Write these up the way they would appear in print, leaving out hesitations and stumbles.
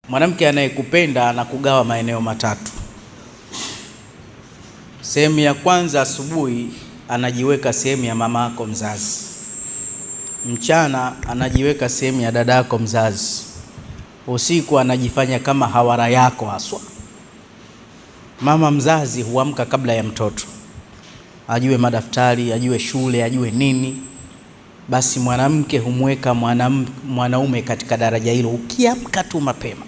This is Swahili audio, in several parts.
Mwanamke anayekupenda anakugawa maeneo matatu. Sehemu ya kwanza, asubuhi anajiweka sehemu ya mama yako mzazi. Mchana anajiweka sehemu ya dada yako mzazi. Usiku anajifanya kama hawara yako haswa. Mama mzazi huamka kabla ya mtoto, ajue madaftari, ajue shule, ajue nini. Basi mwanamke humweka mwanaume katika daraja hilo. Ukiamka tu mapema,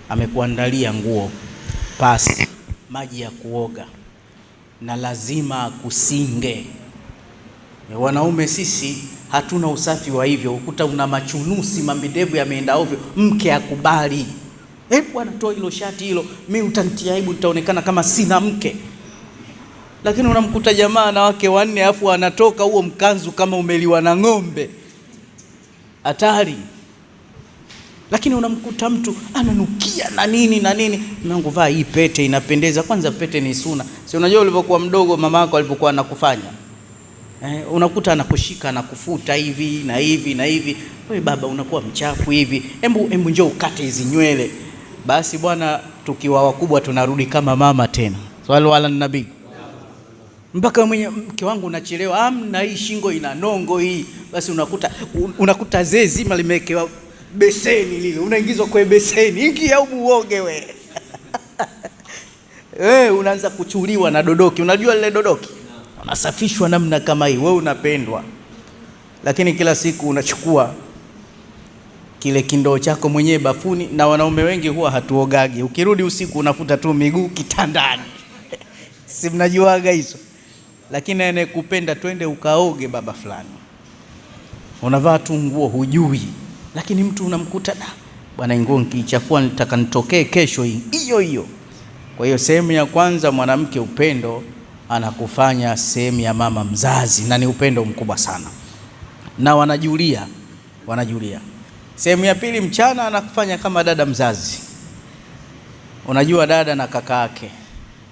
amekuandalia nguo, pasi, maji ya kuoga, na lazima akusinge. Wanaume sisi hatuna usafi wa hivyo. Ukuta una machunusi, mambidevu yameenda ovyo, mke akubali. Bwana toa hilo shati hilo, mimi utanitia aibu, nitaonekana kama sina mke. Lakini unamkuta jamaa na wake wanne, afu anatoka huo mkanzu kama umeliwa na ng'ombe. Hatari. Lakini unamkuta mtu ananukia na nini na nini. Mungu, vaa hii pete inapendeza. Kwanza pete ni suna. Si unajua ulivyokuwa mdogo mama yako alivyokuwa anakufanya? Unakuta anakushika na kufuta hivi na hivi na hivi. Wewe baba unakuwa mchafu hivi. Hebu njoo ukate hizi nywele. Basi bwana, tukiwa wakubwa tunarudi kama mama tena. Swali ala nabii. Mpaka mwenye mke wangu unachelewa, amna hii shingo ina nongo hii. Basi unakuta zee zima limewekewa beseni lile, unaingizwa kwa beseni, ingia au muoge we. Unaanza kuchuliwa na dodoki. Unajua lile dodoki? Unasafishwa namna kama hii, wewe unapendwa. Lakini kila siku unachukua kile kindoo chako mwenyewe bafuni, na wanaume wengi huwa hatuogagi. Ukirudi usiku unafuta tu miguu kitandani. Si mnajuaga hizo? Lakini anayekupenda, twende ukaoge baba fulani. Unavaa tu nguo hujui. Lakini mtu unamkuta, bwana nguo nikichafua nitaka nitokee kesho hiyo hiyo. Kwa hiyo sehemu ya kwanza, mwanamke upendo anakufanya sehemu ya mama mzazi, na ni upendo mkubwa sana. Na wanajulia. Sehemu ya pili, mchana anakufanya kama dada mzazi. Unajua dada na kaka yake,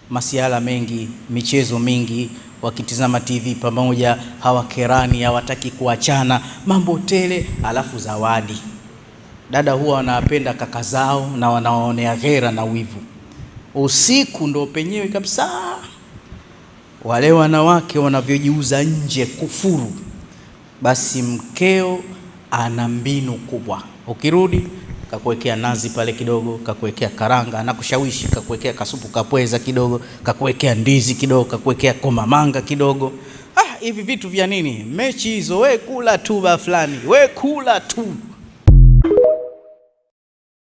masiala mengi, michezo mingi, wakitizama TV pamoja, hawakerani, hawataki kuachana, mambo tele, alafu zawadi. Dada huwa wanapenda kaka zao na wanaonea ghera na wivu. Usiku ndo penyewe kabisa. Wale wanawake wanavyojiuza nje kufuru. Basi mkeo ana mbinu kubwa. Ukirudi kakuwekea nazi pale kidogo, kakuwekea karanga, anakushawishi kakuwekea kasupu kapweza kidogo, kakuwekea ndizi kidogo, kakuwekea komamanga kidogo. Hivi vitu vya nini? Mechi hizo, we kula tu ba fulani, we kula tu.